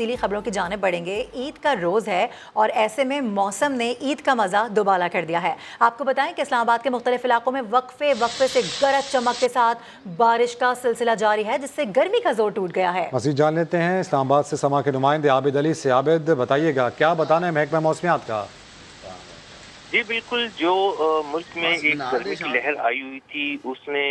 तफसीली खबरों की जाने बढ़ेंगे। ईद का रोज़ है और ऐसे में मौसम ने ईद का मज़ा दुबाला कर दिया है। आपको बताएं कि इस्लामाबाद के मुख्तलिफ इलाकों में वक्फे से गरज चमक के साथ बारिश का सिलसिला जारी है, जिससे गर्मी का जोर टूट गया है। मज़ीद जान लेते हैं इस्लामाबाद से समा के नुमाइंदे आबिद अली से। आबिद, बताइएगा क्या बताना है महकमा मौसमियात का? जी बिल्कुल, जो मुल्क में एक गर्मी की लहर आई हुई थी उसने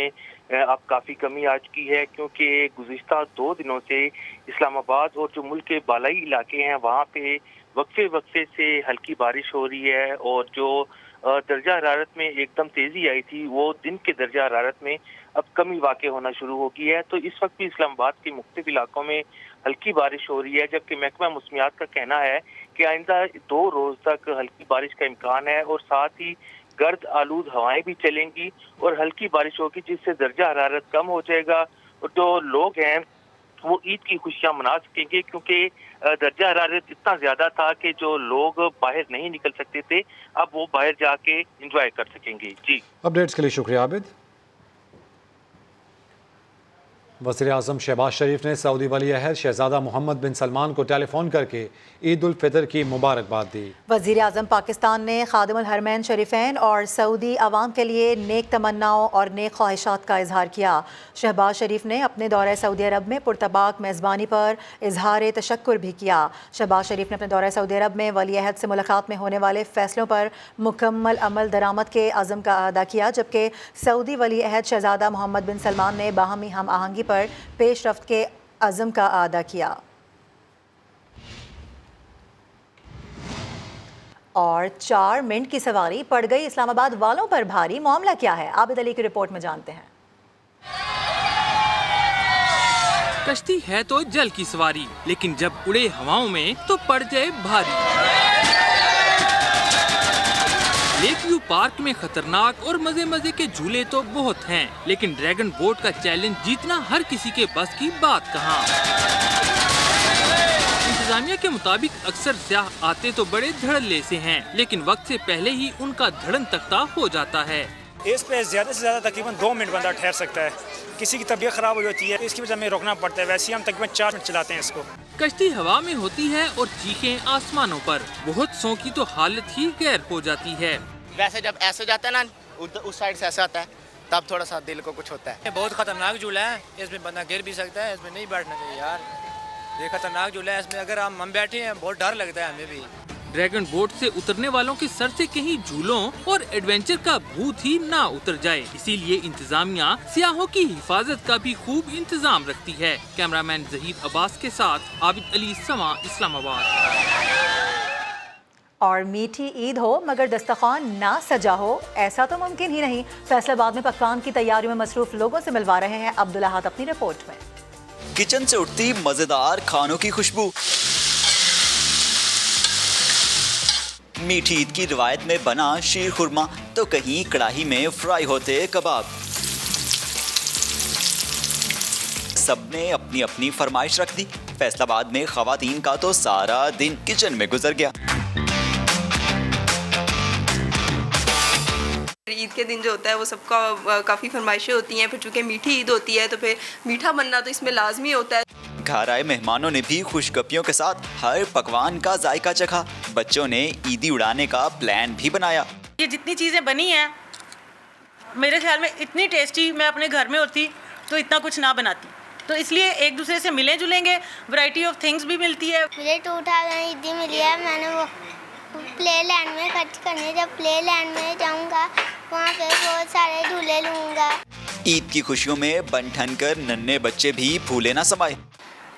अब काफ़ी कमी आ चुकी है, क्योंकि गुज़िश्ता 2 दिनों से इस्लामाबाद और जो मुल्क के बालाई इलाके हैं वहाँ पे वक्फे से हल्की बारिश हो रही है। और जो दर्जा हरारत में एकदम तेज़ी आई थी वो दिन के दर्जा हरारत में अब कमी वाक़ होना शुरू हो गई है। तो इस वक्त भी इस्लामाबाद के मुख्तलिफ इलाकों में हल्की बारिश हो रही है, जबकि महकमा मौसमियात का कहना है कि आइंदा 2 रोज़ तक हल्की बारिश का इम्कान है और साथ ही गर्द आलूद हवाएं भी चलेंगी और हल्की बारिश होगी, जिससे दर्जा हरारत कम हो जाएगा और जो लोग हैं वो ईद की खुशियां मना सकेंगे, क्योंकि दर्जा हरारत इतना ज्यादा था कि जो लोग बाहर नहीं निकल सकते थे अब वो बाहर जाके एंजॉय कर सकेंगे। जी, अपडेट्स के लिए शुक्रिया आबिद। वज़ीर-ए-आज़म शहबाज शरीफ ने सऊदी वली अहद शहजादा मोहम्मद बिन सलमान को टेलीफोन करके ईद उल फितर की मुबारकबाद दी। वज़ीर-ए-आज़म पाकिस्तान ने खादिमुल हरमैन शरीफैन और सऊदी अवाम के लिए नेक तमन्नाओं और नेक ख्वाहिशात का इजहार किया। शहबाज शरीफ ने अपने दौरे सऊदी अरब में पुरतबाक मेज़बानी पर इजहार तशक्कुर भी किया। शहबाज शरीफ ने अपने दौरे सऊदी अरब में वली अहद से मुलाकात में होने वाले फैसलों पर मुकम्मल अमल दरामद के अज़म का अदा किया, जबकि सऊदी वली अहद शहजादा मोहम्मद बिन सलमान ने बाहमी हम आहंगी पर पेशरफ्त के अज़म का अदा किया। और 4 मिनट की सवारी पड़ गई इस्लामाबाद वालों पर भारी। मामला क्या है, आबिद अली की रिपोर्ट में जानते हैं। कश्ती है तो जल की सवारी, लेकिन जब उड़े हवाओं में तो पड़ जाए भारी। लेक व्यू पार्क में खतरनाक और मजे के झूले तो बहुत हैं, लेकिन ड्रैगन बोट का चैलेंज जीतना हर किसी के बस की बात कहाँ। इंतजामिया के मुताबिक अक्सर सयाह आते तो बड़े धड़ल्ले से हैं, लेकिन वक्त से पहले ही उनका धड़न तख्ता हो जाता है। इस पे ज़्यादा से ज़्यादा तकरीबन 2 मिनट बंदा ठहर सकता है। किसी की तबीयत खराब हो जाती है, इसकी वजह में रोकना पड़ता है। वैसे हम तकरीबन 4 मिनट चलाते हैं इसको। कश्ती हवा में होती है और चीखें आसमानों पर। बहुत सौ की तो हालत ही गैर हो जाती है। वैसे जब ऐसे जाता है ना, उस साइड से ऐसा आता है, तब थोड़ा सा दिल को कुछ होता है। बहुत खतरनाक झूला है, इसमें बंदा गिर भी सकता है, इसमें नहीं बैठना चाहिए यार। ये खतरनाक झूला है, इसमें अगर हम बैठे हैं बहुत डर लगता है हमें भी। ड्रैगन बोट से उतरने वालों के सर से कहीं झूलों और एडवेंचर का भूत ही ना उतर जाए, इसीलिए इंतजामिया सियाहों की हिफाजत का भी खूब इंतजाम रखती है। कैमरामैन जहीर अब्बास के साथ आबिद अली, समा, इस्लामाबाद। और मीठी ईद हो मगर दस्तरखान ना सजा हो, ऐसा तो मुमकिन ही नहीं। फैसलाबाद में पकवान की तैयारियों में मसरूफ लोगों से मिलवा रहे हैं अब्दुल अहाद अपनी रिपोर्ट में। किचन से उठती मजेदार खानों की खुशबू, मीठी ईद की रिवायत में बना शीर खुरमा, तो कहीं कड़ाही में फ्राई होते कबाब। सबने अपनी अपनी फरमाइश रख दी। फैसलाबाद में खवातीन का तो सारा दिन किचन में गुजर गया। ईद के दिन जो होता है वो सबका काफ़ी फरमाइशें होती हैं, फिर चूँकि मीठी ईद होती है तो फिर मीठा बनना तो इसमें लाजमी होता है। घर आए मेहमानों ने भी खुशगपियों के साथ हर पकवान का जायका चखा। बच्चों ने ईदी उड़ाने का प्लान भी बनाया। ये जितनी चीज़ें बनी हैं मेरे ख्याल में इतनी टेस्टी मैं अपने घर में होती तो इतना कुछ ना बनाती, तो इसलिए एक दूसरे से मिले जुलेंगे, वैरायटी ऑफ थिंग्स भी मिलती है। मुझे 2000 ईदी मिली है, मैंने वो प्ले लैंड में खर्च करने, जब प्ले लैंड में जाऊंगा वहाँ पे बहुत सारे झूले लूँगा। ईद की खुशियों में बन ठन कर नन्हे बच्चे भी भूले ना समाये।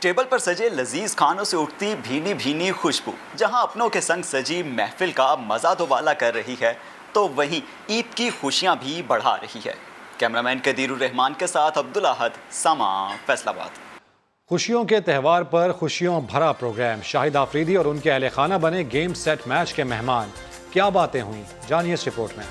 टेबल पर सजे लजीज खानों से उठती भीनी भीनी खुशबू, जहां अपनों के संग सजी महफिल का मजा दोबाला कर रही है, तो वहीं ईद की खुशियां भी बढ़ा रही है। कैमरामैन कदीरुर रहमान के साथ अब्दुल अहद, समा, फैसलाबाद। खुशियों के त्यौहार पर खुशियों भरा प्रोग्राम। शाहिद आफरीदी और उनके अहले खाना बने गेम सेट मैच के मेहमान। क्या बातें हुई, जानिए इस रिपोर्ट में।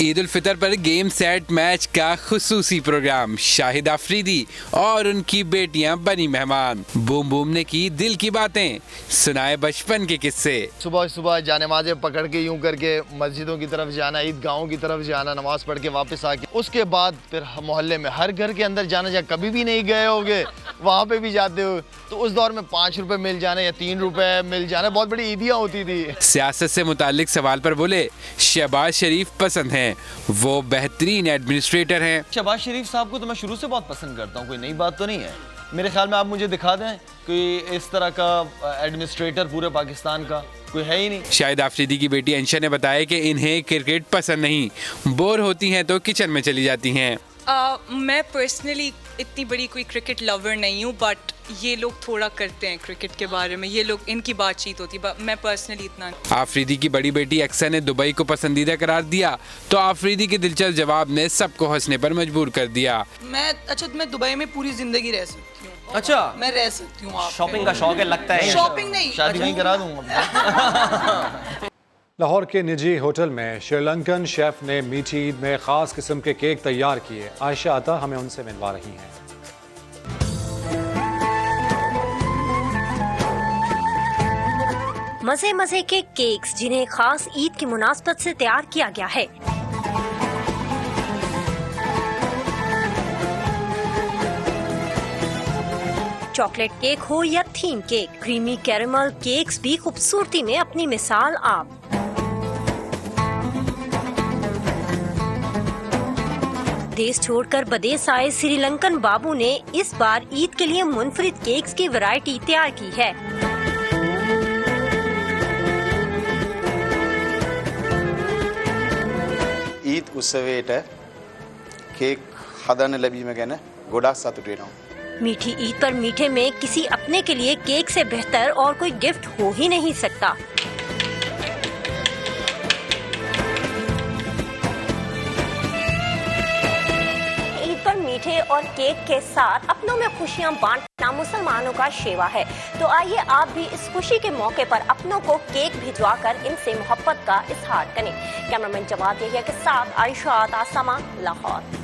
ईद उल फितर पर गेम सेट मैच का खुसूसी प्रोग्राम, शाहिद आफरीदी और उनकी बेटियां बनी मेहमान। बूम बूम ने की दिल की बातें, सुनाए बचपन के किस्से। सुबह सुबह जानेमाज़ें पकड़ के यूं करके मस्जिदों की तरफ जाना, ईदगाहों की तरफ जाना, नमाज पढ़ के वापस आके उसके बाद फिर मोहल्ले में हर घर के अंदर जाना, जहाँ कभी भी नहीं गए होगे वहाँ पे भी जाते हो। तो उस दौर में 5 रुपए मिल जाने या 3 रुपए मिल जाना बहुत बड़ी ईदियाँ होती थी। सियासत से मुतालिक सवाल पर बोले, शहबाज शरीफ पसंद हैं, वो बेहतरीन एडमिनिस्ट्रेटर हैं। शहबाज शरीफ साहब को तो मैं शुरू से बहुत पसंद करता हूँ, कोई नई बात तो नहीं है। मेरे ख्याल में आप मुझे दिखा दें कि इस तरह का एडमिनिस्ट्रेटर पूरे पाकिस्तान का कोई है ही नहीं। शाहिद आफरीदी की बेटी अंशा ने बताया कि इन्हें क्रिकेट पसंद नहीं, बोर होती हैं तो किचन में चली जाती हैं। मैं पर्सनली इतनी बड़ी कोई क्रिकेट लवर नहीं हूँ, बट ये लोग थोड़ा करते हैं क्रिकेट के बारे में, ये लोग इनकी बातचीत होती है, मैं पर्सनली इतना। आफरीदी की बड़ी बेटी अक्सर ने दुबई को पसंदीदा करार दिया तो आफरीदी के दिलचस्प जवाब ने सबको हंसने पर मजबूर कर दिया। मैं दुबई में पूरी जिंदगी रह सकती हूँ। अच्छा, मैं रह सकती हूँ। शॉपिंग का शौक है लगता है? शॉपिंग नहीं, शादी नहीं करा दूंगा। लाहौर के निजी होटल में श्रीलंकन शेफ ने मीठी ईद में खास किस्म के केक तैयार किए। आयशा आता हमें उनसे मिलवा रही हैं। मजे मजे के केक्स जिन्हें खास ईद की मुनासबत से तैयार किया गया है। चॉकलेट केक हो या theme cake, creamy caramel cakes भी खूबसूरती में अपनी मिसाल आप। देश छोड़कर बदेस आए श्रीलंकन बाबू ने इस बार ईद के लिए मुनफरिद केक्स की वैरायटी तैयार की है। ईद उत्सवेट केक हदाने लबी में कहना गोडा साथ उठे रहा हूँ। मीठी ईद पर मीठे में किसी अपने के लिए केक से बेहतर और कोई गिफ्ट हो ही नहीं सकता। ईद पर मीठे और केक के साथ अपनों में खुशियां बांटना मुसलमानों का शेवा है, तो आइए आप भी इस खुशी के मौके पर अपनों को केक भिजवाकर इनसे मोहब्बत का इजहार करें। कैमरामैन जवाद यहिया के साथ आयशा आसमा, लाहौर।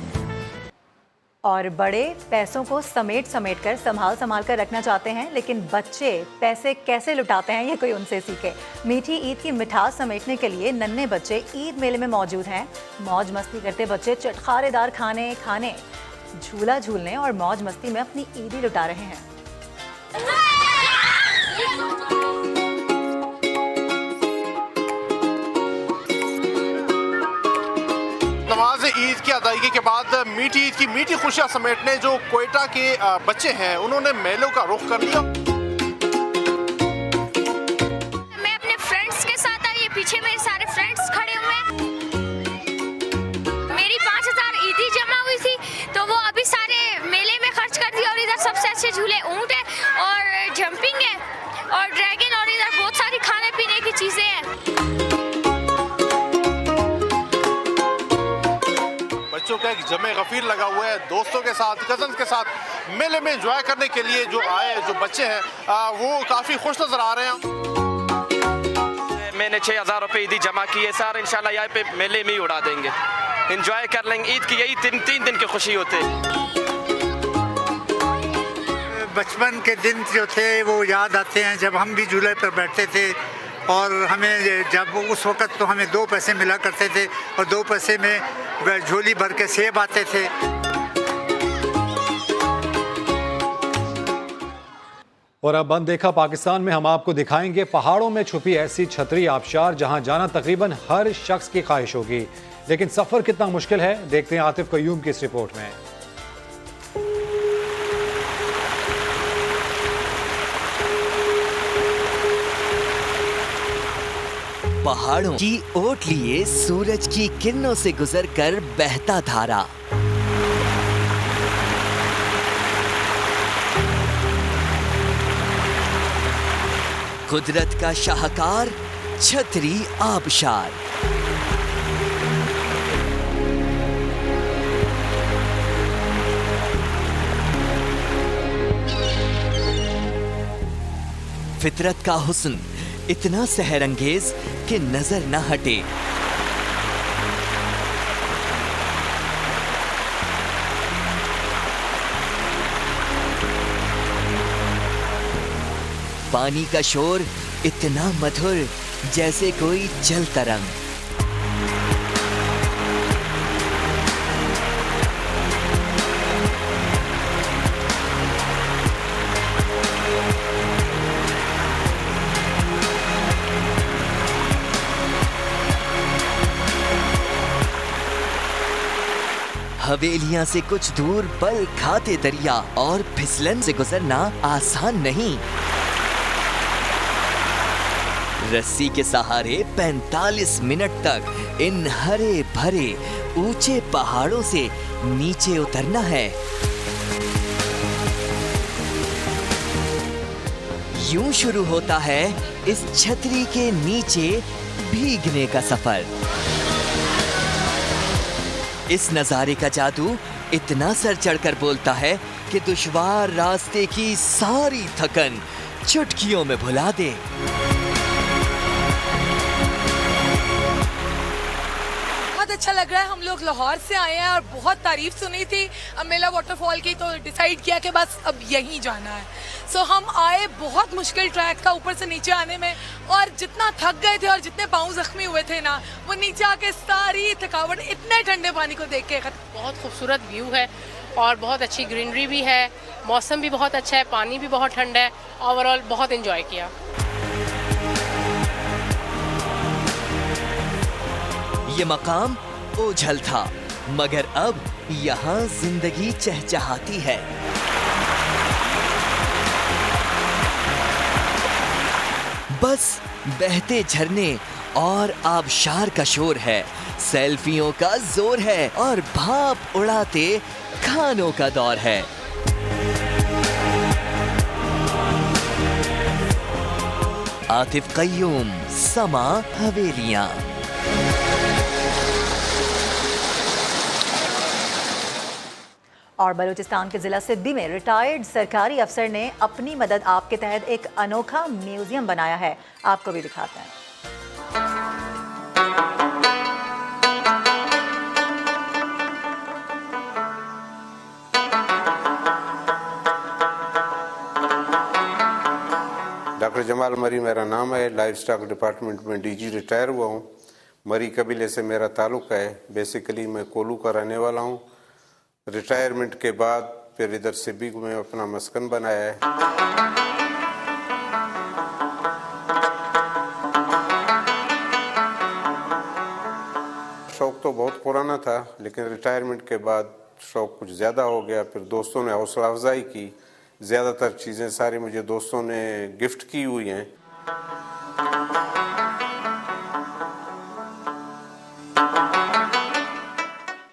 और बड़े पैसों को समेट कर संभाल कर रखना चाहते हैं, लेकिन बच्चे पैसे कैसे लुटाते हैं ये कोई उनसे सीखे। मीठी ईद की मिठास समेटने के लिए नन्हे बच्चे ईद मेले में मौजूद हैं। मौज मस्ती करते बच्चे चटखारेदार खाने खाने, झूला झूलने और मौज मस्ती में अपनी ईदी लुटा रहे हैं। नमाज ईद की अदायगी के बाद मीठी ईद की मीठी खुशियां समेटने जो क्वेटा के बच्चे हैं उन्होंने मेलों का रुख कर लिया। मैं अपने फ्रेंड्स के साथ आई, पीछे मेरे सारे फ्रेंड्स खड़े हुए हैं। मेरी 5000 ईदी जमा हुई थी तो वो अभी सारे मेले में खर्च कर दी। और इधर सबसे अच्छे झूले ऊंट है और जंपिंग है और ड्रैगन, और इधर बहुत सारी खाने पीने की चीजें हैं। बच्चों का एक जमे गफीर लगा हुआ है, दोस्तों के साथ, कजन्स के साथ मेले में एंजॉय करने के लिए जो आए जो बच्चे हैं वो काफ़ी खुश नजर आ रहे हैं। मैंने 6000 रुपये ईदी जमा किए, सारे इंशाल्लाह यहाँ पे मेले में ही उड़ा देंगे, एंजॉय कर लेंगे। ईद की यही 3 दिन की खुशी होते। बचपन के दिन जो थे वो याद आते हैं, जब हम भी झूले पर बैठते थे और हमें जब उस वक़्त तो हमें 2 पैसे मिला करते थे और 2 पैसे में झोली भर के सेब आते थे। और अब अनदेखा पाकिस्तान में हम आपको दिखाएंगे पहाड़ों में छुपी ऐसी छतरी आबशार जहां जाना तकरीबन हर शख्स की ख्वाहिश होगी, लेकिन सफर कितना मुश्किल है देखते हैं आतिफ कयूम की इस रिपोर्ट में। पहाड़ों की ओट लिए सूरज की किरणों से गुजरकर बहता धारा, कुदरत का शाहकार छतरी आबशार। फितरत का हुस्न इतना सहरंगेज कि नजर न हटे। पानी का शोर इतना मधुर जैसे कोई जल तरंग। हवेलियां से कुछ दूर बल खाते दरिया और फिसलन से गुजरना आसान नहीं। रस्सी के सहारे 45 मिनट तक इन हरे भरे ऊंचे पहाड़ों से नीचे उतरना है। यूं शुरू होता है इस छतरी के नीचे भीगने का सफर। इस नजारे का जादू इतना सर चढ़कर बोलता है कि दुश्वार रास्ते की सारी थकन चुटकियों में भुला दे। बहुत अच्छा लग रहा है। हम लोग लाहौर से आए हैं और बहुत तारीफ सुनी थी अमेला वाटरफॉल की, तो डिसाइड किया कि बस अब यहीं जाना है। सो हम आए बहुत मुश्किल ट्रैक था ऊपर से नीचे आने में, और जितना थक गए थे और जितने पाँव जख्मी हुए थे ना, वो नीचे आके सारी थकावट इतने ठंडे पानी को देख के बहुत खूबसूरत व्यू है और बहुत अच्छी ग्रीनरी भी है, मौसम भी बहुत अच्छा है, पानी भी बहुत ठंडा है। ओवरऑल बहुत एंजॉय किया। ये मकाम ओझल था, मगर अब यहाँ जिंदगी चहचहाती है। बस बहते झरने और आबशार का शोर है, सेल्फियों का जोर है और भाप उड़ाते खानों का दौर है। आतिफ कय्यूम, समा, हवेलियां। और बलूचिस्तान के जिला सिद्दी में रिटायर्ड सरकारी अफसर ने अपनी मदद आप के तहत एक अनोखा म्यूजियम बनाया है। आपको भी दिखाते हैं। डॉक्टर जमाल मरी मेरा नाम है। लाइफ स्टॉक डिपार्टमेंट में डीजी रिटायर हुआ हूँ। मरी कबीले से मेरा ताल्लुक़ है। बेसिकली मैं कोलू का रहने वाला हूँ। रिटायरमेंट के बाद फिर इधर सिब्बी में अपना मस्कन बनाया है। शौक़ तो बहुत पुराना था, लेकिन रिटायरमेंट के बाद शौक़ कुछ ज़्यादा हो गया। फिर दोस्तों ने हौसला अफजाई की। ज़्यादातर चीज़ें सारी मुझे दोस्तों ने गिफ्ट की हुई हैं।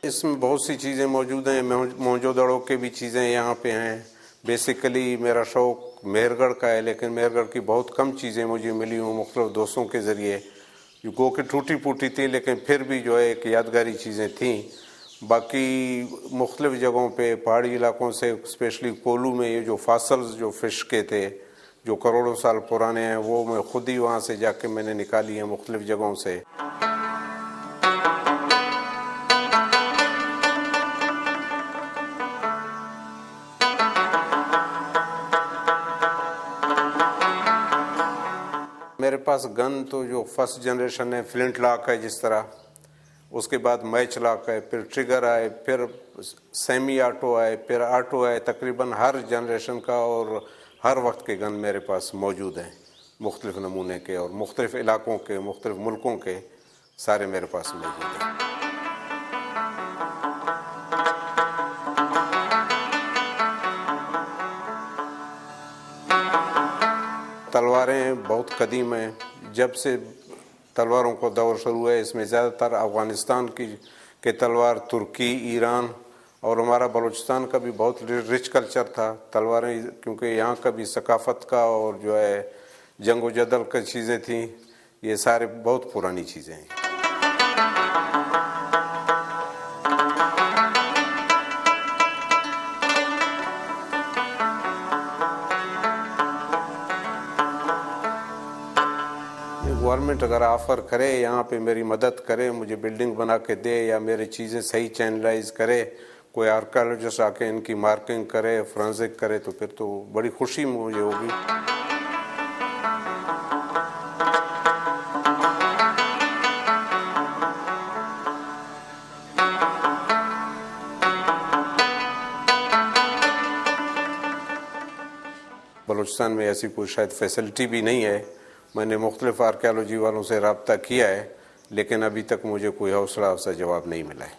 इसमें बहुत सी चीज़ें मौजूद हैं। मोहनजोदड़ो के भी चीज़ें यहाँ पे हैं। बेसिकली मेरा शौक़ मेहरगढ़ का है, लेकिन मेहरगढ़ की बहुत कम चीज़ें मुझे मिली हूँ मुख्तलिफ दोस्तों के ज़रिए, जो गो के टूटी फूटी थी, लेकिन फिर भी जो है एक यादगारी चीज़ें थीं। बाकी मुख्तलिफ जगहों पे पहाड़ी इलाकों से, स्पेशली कोलू में ये जो फासल्स जो फ़िश के थे जो करोड़ों साल पुराने हैं, वो मैं ख़ुद ही वहाँ से जाके मैंने निकाली हैं मुख्तलिफ जगहों से। मेरे पास गन तो जो फर्स्ट जनरेशन है फ्लिंट लॉक है जिस तरह, उसके बाद मैच लॉक है, फिर ट्रिगर आए, फिर सेमी ऑटो आए, फिर ऑटो आए। तकरीबन हर जनरेशन का और हर वक्त के गन मेरे पास मौजूद हैं, मुख्तलिफ नमूने के और मुख्तलिफ इलाकों के, मुख्तलिफ मुल्कों के, सारे मेरे पास मौजूद हैं। तलवारें बहुत कदीम हैं। जब से तलवारों का दौर शुरू है, इसमें ज़्यादातर अफ़गानिस्तान के तलवार, तुर्की, ईरान और हमारा बलूचिस्तान का भी बहुत रिच कल्चर था। तलवारें क्योंकि यहाँ का भी सकाफ़त का और जो है जंग व जदल की चीज़ें थीं, ये सारे बहुत पुरानी चीज़ें हैं। गवर्नमेंट अगर ऑफ़र करे, यहाँ पे मेरी मदद करे, मुझे बिल्डिंग बना के दे या मेरी चीज़ें सही चैनलाइज करे, कोई आर्कियोलॉजिस्ट आके इनकी मार्किंग करे, फोरेंसिक करे, तो फिर तो बड़ी खुशी मुझे होगी। बलूचिस्तान में ऐसी कोई शायद फैसिलिटी भी नहीं है। मैंने मुख्तलिफ आर्कियोलॉजी वालों से रब्ता किया है, लेकिन अभी तक मुझे कोई हौसला अफजा जवाब नहीं मिला है।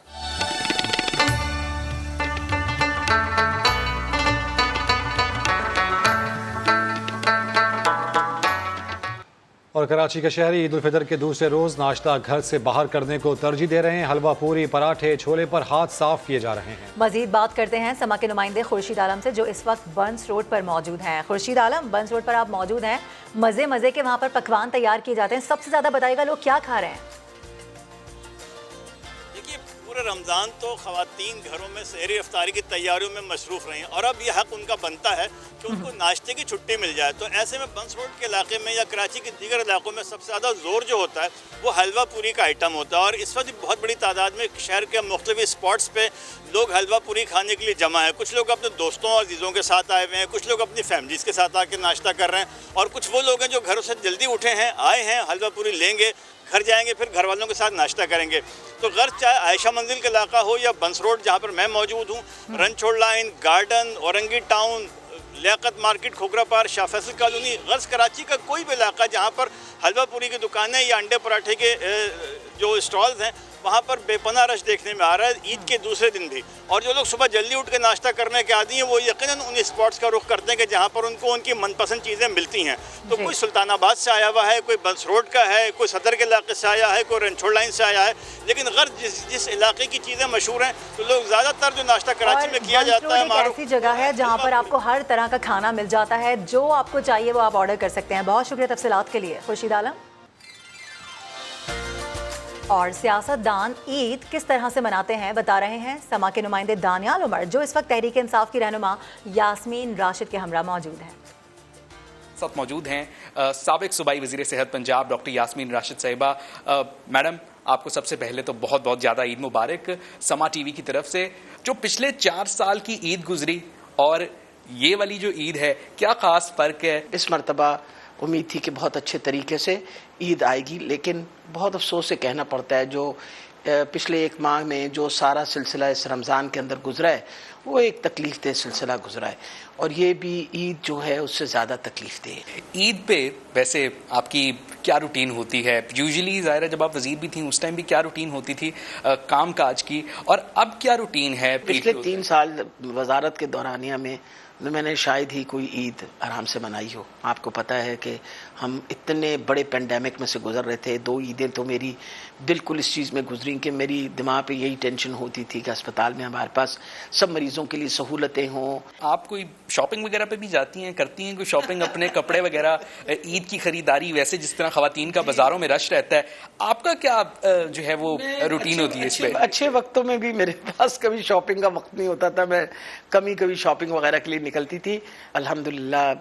और कराची के शहरी ईद उल फितर के दूसरे रोज़ नाश्ता घर से बाहर करने को तरजीह दे रहे हैं। हलवा पूरी, पराठे, छोले पर हाथ साफ किए जा रहे हैं। मजीद बात करते हैं समा के नुमाइंदे खुर्शीद आलम से, जो इस वक्त बंस रोड पर मौजूद हैं। खुर्शीद आलम, बंस रोड पर आप मौजूद हैं, मज़े मज़े के वहाँ पर पकवान तैयार किए जाते हैं, सबसे ज़्यादा बताइएगा लोग क्या खा रहे हैं? पूरे रमज़ान तो ख़वातीन घरों में सहरी इफ्तारी की तैयारियों में मसरूफ़ रही हैं और अब यह हक़ उनका बनता है कि उनको नाश्ते की छुट्टी मिल जाए। तो ऐसे में बंस रोड के इलाके में या कराची के दीगर इलाकों में सबसे ज़्यादा ज़ोर जो होता है वो हलवा पूरी का आइटम होता है। और इस वक्त बहुत बड़ी तादाद में शहर के मुख्तलिफ स्पॉट्स पे लोग हलवा पूरी खाने के लिए जमा है। कुछ लोग अपने दोस्तों और अजीज़ों के साथ आए हुए हैं, कुछ लोग अपनी फैमिलीज़ के साथ आके नाश्ता कर रहे हैं और कुछ वो लोग हैं जो घरों से जल्दी उठे हैं, आए हैं, हलवा पूरी लेंगे, घर जाएंगे, फिर घर वालों के साथ नाश्ता करेंगे। तो गर्ज चाहे आयशा मंजिल का इलाका हो या बंस रोड जहाँ पर मैं मौजूद हूँ, Ranchhor line, garden, Orangi town, Liaquat market, Khokhra Par, Shah Faisal colony, गर्ज कराची का कोई भी इलाका जहाँ पर हलवा पूरी की दुकानें या अंडे पराठे के जो स्टॉल्स हैं वहाँ पर बेपनाह रश देखने में आ रहा है ईद के दूसरे दिन भी। और जो लोग सुबह जल्दी उठ के नाश्ता करने के आदी हैं वो यकीनन उन स्पॉट्स का रुख करते हैं कि जहाँ पर उनको उनकी मनपसंद चीज़ें मिलती हैं। तो कोई सुल्तानाबाद से आया हुआ है, कोई बंस रोड का है, कोई सदर के इलाके से आया है, कोई रनछोड़ लाइन से आया है, लेकिन अगर जिस इलाके की चीज़ें मशहूर हैं तो लोग ज़्यादातर जो नाश्ता कराची में किया जाता है, एक ऐसी जगह है जहाँ पर आपको हर तरह का खाना मिल जाता है, जो आपको चाहिए वो आप ऑर्डर कर सकते हैं। बहुत शुक्रिया तफसीलात के लिए खुर्शीद आलम। और सियासतदान ईद किस तरह से मनाते हैं बता रहे हैं समा के नुमाइंदे दानियाल उमर, जो इस वक्त तहरीक इंसाफ की रहनुमा यास्मीन राशिद के हमरा मौजूद हैं। साथ मौजूद हैं साबिक सूबाई वज़ीर सेहत पंजाब डॉक्टर यास्मीन राशिद साहिबा। मैडम, आपको सबसे पहले तो बहुत बहुत ज़्यादा ईद मुबारक समा टीवी की तरफ से। जो पिछले 4 साल की ईद गुजरी और ये वाली जो ईद है, क्या ख़ास फ़र्क है? इस मरतबा उम्मीद थी कि बहुत अच्छे तरीके से ईद आएगी, लेकिन बहुत अफसोस से कहना पड़ता है जो पिछले 1 माह में जो सारा सिलसिला इस रमज़ान के अंदर गुजरा है वो एक तकलीफ दे सिलसिला गुजरा है और ये भी ईद जो है उससे ज़्यादा तकलीफ दे। ईद पे वैसे आपकी क्या रूटीन होती है? यूजुअली ज़ाहिर है जब आप वज़ीर भी थी उस टाइम भी क्या रूटीन होती थी काम काज की, और अब क्या रूटीन है? पिछले 3 साल वजारत के दौरानिया में मैंने शायद ही कोई ईद आराम से मनाई हो। आपको पता है कि हम इतने बड़े पेंडेमिक में से गुजर रहे थे। 2 ईदें तो मेरी बिल्कुल इस चीज़ में गुजरी कि मेरी दिमाग पे यही टेंशन होती थी कि अस्पताल में हमारे पास सब मरीजों के लिए सहूलतें हों। आप कोई शॉपिंग वगैरह पे भी जाती हैं, करती हैं कोई शॉपिंग, अपने कपड़े वगैरह, ईद की खरीदारी? वैसे जिस तरह ख़वातीन का बाज़ारों में रश रहता है, आपका क्या जो है वो रूटीन होती है इस पर? अच्छे वक्तों में भी मेरे पास कभी शॉपिंग का वक्त नहीं होता था, मैं कभी शॉपिंग वगैरह के लिए निकलती थी। अल्हम्दुलिल्लाह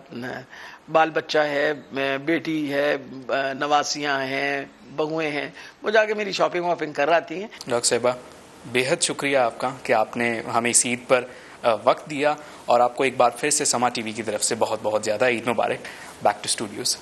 बाल बच्चा है, बेटी है, नवासियाँ हैं, बहुएं हैं, वो जाके मेरी शॉपिंग वॉपिंग कर आती हैं। डॉक्टर साहिबा, बेहद शुक्रिया आपका कि आपने हमें इस ईद पर वक्त दिया, और आपको एक बार फिर से समा टीवी की तरफ से बहुत बहुत ज़्यादा ईद मुबारक। Back to studios.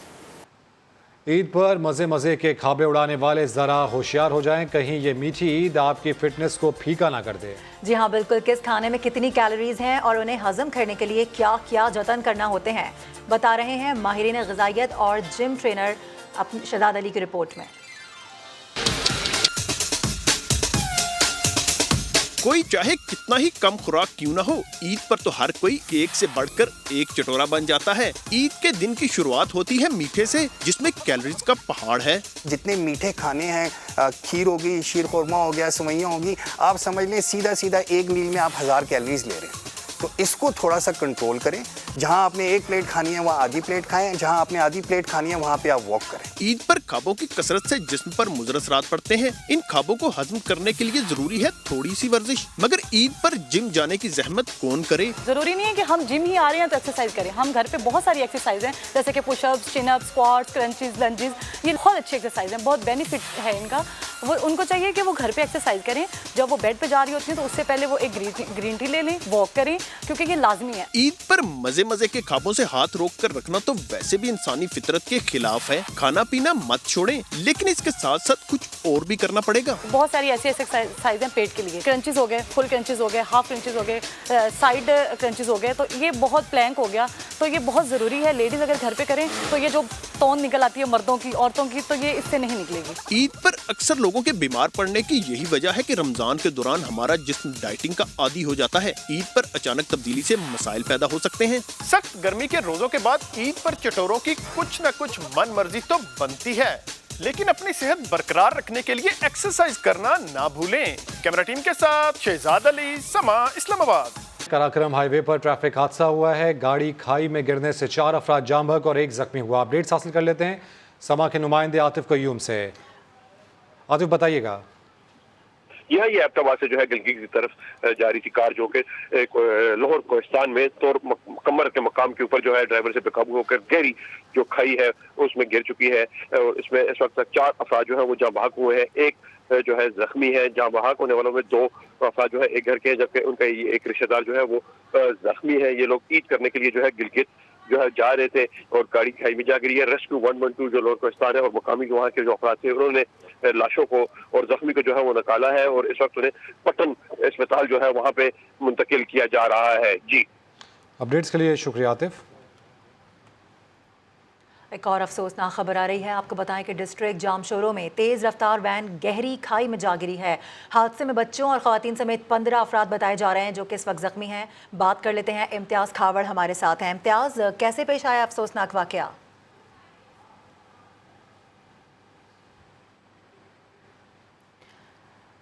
ईद पर मज़े मज़े के खाबे उड़ाने वाले ज़रा होशियार हो जाएं, कहीं ये मीठी ईद आपकी फिटनेस को फीका ना कर दे। जी हाँ बिल्कुल, किस खाने में कितनी कैलोरीज हैं और उन्हें हजम करने के लिए क्या क्या जतन करना होते हैं बता रहे हैं माहिरीन ग़िज़ाइयत और जिम ट्रेनर अपनी शहजाद अली की रिपोर्ट में। कोई चाहे कितना ही कम खुराक क्यों ना हो, ईद पर तो हर कोई एक से बढ़कर एक चटोरा बन जाता है। ईद के दिन की शुरुआत होती है मीठे से, जिसमें कैलोरीज का पहाड़ है। जितने मीठे खाने हैं, खीर होगी, शीर खुरमा हो गया, सेवइयां होगी, आप समझ लें सीधा एक मील में आप 1000 कैलोरीज ले रहे हैं। तो इसको थोड़ा सा कंट्रोल करें। जहां आपने 1 प्लेट खानी है वहां आधी प्लेट खाएं, जहां आपने आधी प्लेट खानी है वहां पे आप वॉक करें। ईद पर ख्वाबों की कसरत से जिस्म पर मुज़र असरात पड़ते हैं। इन ख्वाबों को हजम करने के लिए जरूरी है थोड़ी सी वर्जिश। मगर ईद पर जिम जाने की जहमत कौन करे? जरूरी नहीं है कि हम जिम ही आ रहे हैं तो एक्सरसाइज करें। हम घर पे बहुत सारी एक्सरसाइज हैं, जैसे कि pushups, chin ups, squats, crunches, lunges. ये बहुत अच्छी एक्सरसाइज है, बहुत बेनिफिट है इनका। वो उनको चाहिए कि वो घर पे एक्सरसाइज करें। जब वो बेड पे जा रही होती है तो उससे पहले वो एक ग्रीन टी ले लें, वॉक करें, क्योंकि ये लाजमी है। ईद पर मजे मजे के ख्वाबों से हाथ रोक कर रखना तो वैसे भी इंसानी फितरत के खिलाफ है। खाना पीना मत छोड़ें, लेकिन इसके साथ साथ कुछ और भी करना पड़ेगा। बहुत सारी ऐसी एक्सरसाइज हैं पेट के लिए। क्रंचेस हो गए, फुल क्रंचेस हो गए, हाफ क्रंचेस हो गए, साइड क्रंचेस हो गए, तो ये बहुत प्लैंक हो गया, तो ये बहुत ज़रूरी है। लेडीज़ अगर घर पे करें तो ये जो तौन निकल आती है मर्दों की, औरतों की, तो ये इससे नहीं निकलेगी। ईद पर अक्सर लोगों के बीमार पड़ने की यही वजह है कि रमजान के दौरान हमारा जिस्म डाइटिंग का आदी हो जाता है। ईद पर अचानक तब्दीली से मसाइल पैदा हो सकते हैं। सख्त गर्मी के रोजों के बाद ईद पर चटोरों की कुछ न कुछ मन मर्जी तो बनती है, लेकिन अपनी सेहत बरकरार रखने के लिए एक्सरसाइज करना ना भूलें। कैमरा टीम के साथ शहजाद अली, समा, इस्लामाबाद। कराक्रम हाईवे पर ट्रैफिक हादसा हुआ है। गाड़ी खाई में गिरने से 4 अफराद जाम बहक और 1 जख्मी हुआ। अपडेट्स हासिल कर लेते हैं समा के नुमाइंदे आतिफ कयूम से। आतिफ बताइएगा। ये एबटाबाद से जो है गिलगित की तरफ जा रही थी कार, जो कि लाहौर कोहिस्तान में तौर कमर के मकाम के ऊपर जो है ड्राइवर से बेकाबू होकर गहरी जो खाई है उसमें गिर चुकी है। और इसमें इस वक्त तक 4 अफराद जो है वो जाँ बहक हुए हैं, 1 जो है जख्मी है। जाँ बहक होने वालों में 2 अफराद जो है एक घर के हैं, जबकि उनका एक रिश्तेदार जो है वो जख्मी है। ये लोग ईद करने के लिए जो है गिलगित जो है जा रहे थे और गाड़ी खाई में जा गिरी है। रेस्क्यू 112 जो लाहौर कोहिस्तान है और मुकामी वहाँ के जो अफराद थे उन्होंने लाशों को और जख्मी को जो है वो निकाला है और इस वक्त उन्हें पटन अस्पताल जो है वहाँ पे मुंतकिल किया जा रहा है। जी, अपडेट्स के लिए शुक्रिया आतिफ। एक और अफसोसनाक खबर आ रही है। आपको बताएं कि डिस्ट्रिक्ट जामशोरो में तेज़ रफ्तार वैन गहरी खाई में जा गिरी है। हादसे में बच्चों और ख़वातीन समेत 15 अफराद बताए जा रहे हैं जो कि इस वक्त ज़ख्मी हैं। बात कर लेते हैं, इम्तियाज़ खावड़ हमारे साथ हैं। इम्तियाज़, कैसे पेश आया अफसोसनाक वाक़या?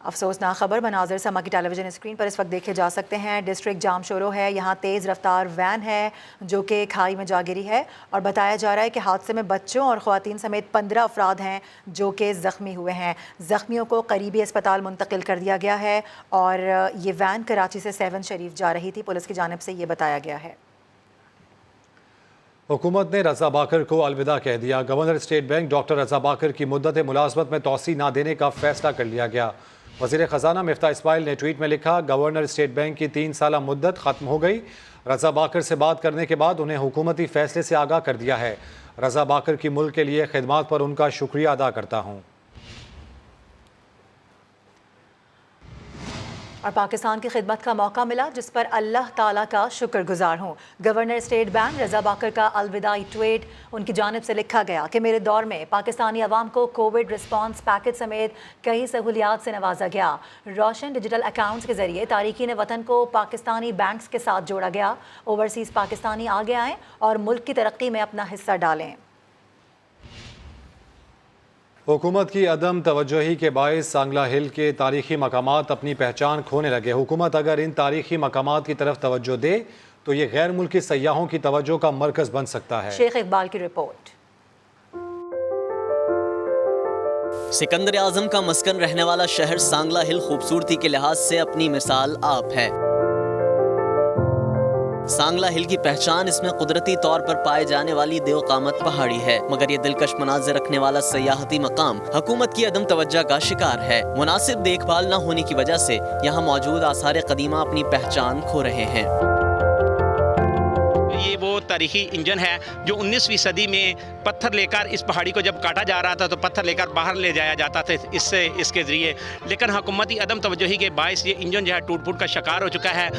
अफसोसनाक खबर मनाजिर समा की टेलीविजन स्क्रीन पर इस वक्त देखे जा सकते हैं। डिस्ट्रिक्ट जामशोरो है, यहाँ तेज़ रफ्तार वैन है जो कि खाई में जा गिरी है और बताया जा रहा है कि हादसे में बच्चों और ख़वातीन समेत 15 अफराद हैं जो कि ज़ख्मी हुए हैं। ज़ख्मियों को करीबी अस्पताल मुंतकिल कर दिया गया है और ये वैन कराची से 7 शरीफ जा रही थी, पुलिस की जानिब से ये बताया गया है। हुकूमत ने रज़ा बाकर को अलविदा कह दिया। गवर्नर स्टेट बैंक डॉक्टर रज़ा बाकर की मुद्दत मुलाजमत में तोसी ना देने का फैसला कर लिया गया। वज़ीर ख़जाना मिफ्ता इस्माइल ने ट्वीट में लिखा, गवर्नर स्टेट बैंक की 3 साला मुद्दत ख़त्म हो गई। रज़ा बाकर से बात करने के बाद उन्हें हुकूमती फ़ैसले से आगाह कर दिया है। रज़ा बाकर की मुल्क के लिए खिदमत पर उनका शुक्रिया अदा करता हूँ। और पाकिस्तान की खिदमत का मौका मिला जिस पर अल्लाह ताला का शुक्रगुजार हूँ। गवर्नर स्टेट बैंक रज़ा बाकर का अलविदाई ट्वीट, उनकी जानिब से लिखा गया कि मेरे दौर में पाकिस्तानी अवाम को कोविड रिस्पांस पैकेज समेत कई सहूलियात से नवाजा गया। रोशन डिजिटल अकाउंट्स के ज़रिए तारिकीन वतन को पाकिस्तानी बैंक्स के साथ जोड़ा गया। ओवरसीज़ पाकिस्तानी आगे आएँ और मुल्क की तरक्की में अपना हिस्सा डालें। हुकूमत की अदम तवज्जोही के बायस सांगला हिल के तारीखी मकामात अपनी पहचान खोने लगे। हुकूमत अगर इन तारीखी मकामात की तरफ तवज्जो दे तो ये गैर मुल्की सयाहों की तवज्जो का मरकज़ बन सकता है। शेख इकबाल की रिपोर्ट। सिकंदर आजम का मस्कन रहने वाला शहर सांगला हिल खूबसूरती के लिहाज से अपनी मिसाल आप है। सांगला हिल की पहचान इसमें कुदरती तौर पर पाए जाने वाली देवकामत पहाड़ी है, मगर ये दिलकश मनाजिर रखने वाला सयाहती मकाम हुकूमत की अदम तवज्जो का शिकार है। मुनासिब देखभाल न होने की वजह से यहाँ मौजूद आसार कदीमा अपनी पहचान खो रहे हैं। ये वो तारीखी इंजन है जो 19वीं सदी में पत्थर लेकर इस पहाड़ी को जब काटा जा रहा था तो पत्थर लेकर बाहर ले जाया जाता था इसके जरिए, लेकिन हुकूमती अदम तवज्जोही के बायस ये इंजन जो है टूट फूट का शिकार हो चुका है।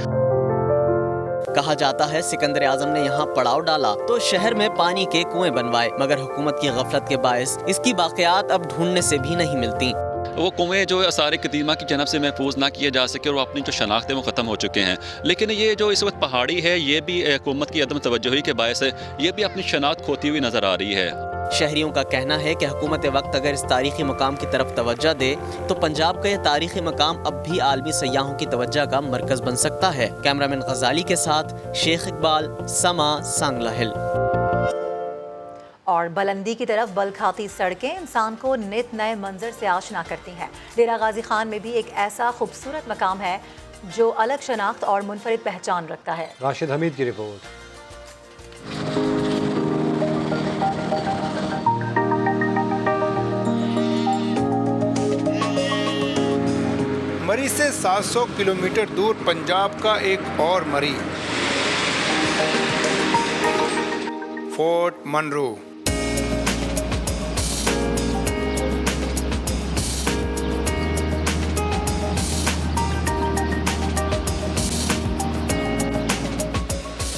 कहा जाता है सिकंदर आजम ने यहाँ पड़ाव डाला तो शहर में पानी के कुएं बनवाए, मगर हुकूमत की गफलत के बायस इसकी बाक़ियात अब ढूंढने से भी नहीं मिलती। वो कुएं जो आसार कदीमा की जनब से महफूज ना किए जा सके और अपनी जो शनाख्त है वो ख़त्म हो चुके हैं। लेकिन ये जो इस वक्त पहाड़ी है ये भी हुकूमत की अदम तवज्जोही के बायस है, ये भी अपनी शनाख्त खोती हुई नज़र आ रही है। शहरियों का कहना है कि हुकूमत वक्त अगर इस तारीखी मकाम की तरफ तवज्जो दे तो पंजाब का यह तारीखी मकाम अब भी आलमी सयाहों की तवज्जो का मरकज़ बन सकता है। कैमरामैन गजाली के साथ शेख इकबाल, समा, सांगला हिल। और बुलंदी की तरफ बल खाती सड़कें इंसान को नित नए मंजर से आशना करती हैं। डेरा गाजी खान में भी एक ऐसा खूबसूरत मकाम है जो अलग शनाख्त और मुनफरिद पहचान रखता है। राशिद हमीद की रिपोर्ट। मरी से 700 किलोमीटर दूर पंजाब का एक और मरी, फोर्ट मनरो।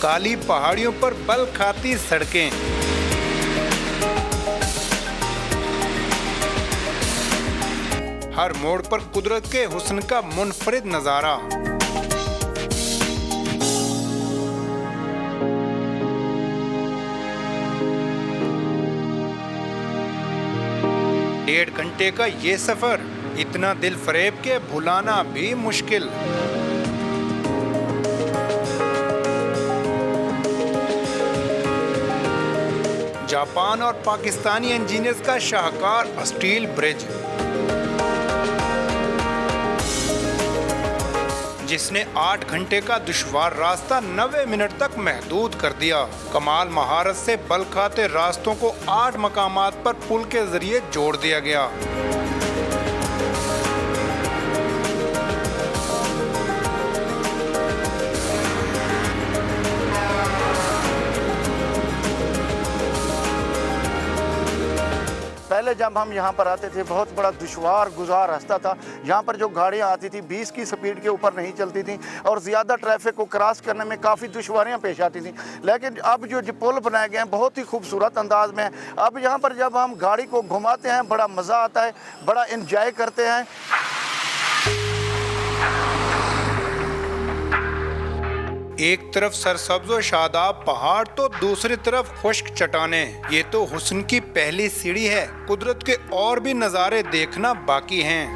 काली पहाड़ियों पर बल खाती सड़कें, हर मोड़ पर कुदरत के हुस्न का मुनफरिद नजारा। डेढ़ घंटे का ये सफर इतना दिल फरेब के भुलाना भी मुश्किल। जापान और पाकिस्तानी इंजीनियर्स का शाहकार स्टील ब्रिज, जिसने 8 घंटे का दुश्वार रास्ता 90 मिनट तक महदूद कर दिया। कमाल महारत से बल खाते रास्तों को 8 मकामात पर पुल के जरिए जोड़ दिया गया। पहले जब हम यहाँ पर आते थे बहुत बड़ा दुश्वार गुजार रास्ता था। यहाँ पर जो गाड़ियाँ आती थी 20 की स्पीड के ऊपर नहीं चलती थी और ज़्यादा ट्रैफिक को क्रॉस करने में काफ़ी दुश्वारियाँ पेश आती थी। लेकिन अब जो पुल बनाए गए हैं बहुत ही खूबसूरत अंदाज में। अब यहाँ पर जब हम गाड़ी को घुमाते हैं बड़ा मज़ा आता है, बड़ा इंजॉय करते हैं। एक तरफ सरसब्ज और शादाब पहाड़ तो दूसरी तरफ खुश्क चट्टाने। ये तो हुस्न की पहली सीढ़ी है, कुदरत के और भी नज़ारे देखना बाकी हैं।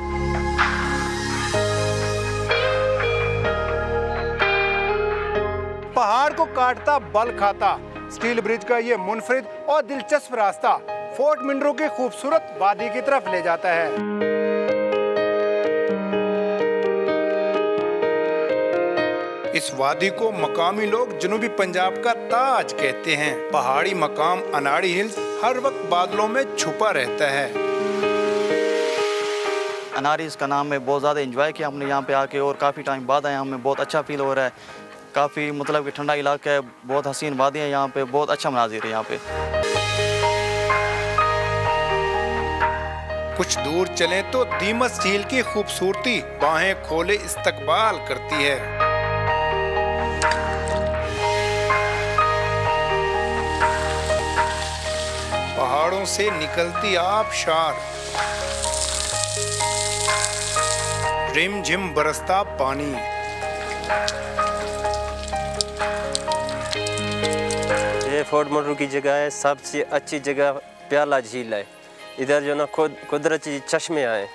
पहाड़ को काटता बल खाता स्टील ब्रिज का ये मुनफरिद और दिलचस्प रास्ता फोर्ट मिनरो की खूबसूरत वादी की तरफ ले जाता है। इस वादी को मकामी लोग जनूबी पंजाब का ताज कहते हैं। पहाड़ी मकाम अनाड़ी हिल्स हर वक्त बादलों में छुपा रहता है। अनाड़ी इसका नाम है, बहुत ज़्यादा एंजॉय किया हमने यहाँ पे आके और काफ़ी टाइम बाद आए, हमें बहुत अच्छा फील हो रहा है। काफ़ी मतलब कि ठंडा इलाका है, बहुत हसीन वादियाँ यहाँ पे, बहुत अच्छा मनाजिर है यहाँ पे। कुछ दूर चलें तो दीमस झील की खूबसूरती बाहें खोले इस्तकबाल करती है। पहाड़ों से निकलती आबशार, रिमझिम बरसता पानी। ये फोर्ट मिनरो की जगह है, सबसे अच्छी जगह प्याला झील है। इधर जो ना कुदरती चश्मे आए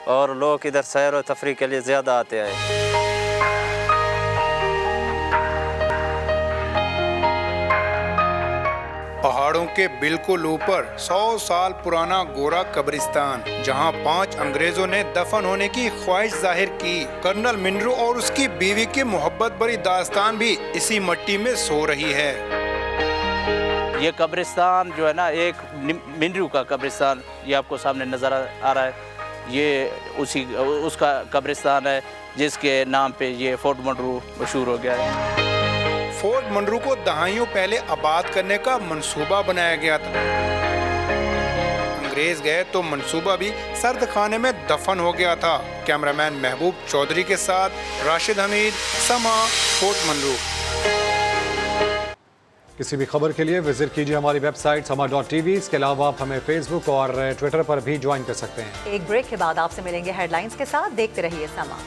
और लोग इधर सैर और तफरीह के लिए ज़्यादा आते हैं। पहाड़ों के बिल्कुल ऊपर 100 साल पुराना गोरा कब्रिस्तान, जहां 5 अंग्रेजों ने दफन होने की ख्वाहिश जाहिर की। कर्नल मिनरो और उसकी बीवी की मोहब्बत भरी दास्तान भी इसी मिट्टी में सो रही है। ये कब्रिस्तान जो है ना, एक मिनरो का कब्रिस्तान, ये आपको सामने नज़र आ रहा है, ये उसका कब्रिस्तान है जिसके नाम पे ये फोर्ट मिनरो मशहूर हो गया है। फोर्ट मिनरो को दहाइयों पहले आबाद करने का मंसूबा बनाया गया था। अंग्रेज गए तो मंसूबा भी सर्द खाने में दफन हो गया था। कैमरामैन महबूब चौधरी के साथ राशिद हमीद, समा, फोर्ट मिनरो। किसी भी खबर के लिए विजिट कीजिए हमारी वेबसाइट sama.tv। इसके अलावा आप हमें फेसबुक और ट्विटर पर भी ज्वाइन कर सकते हैं। एक ब्रेक के बाद आपसे मिलेंगे हेडलाइंस के साथ। देखते रहिए समा।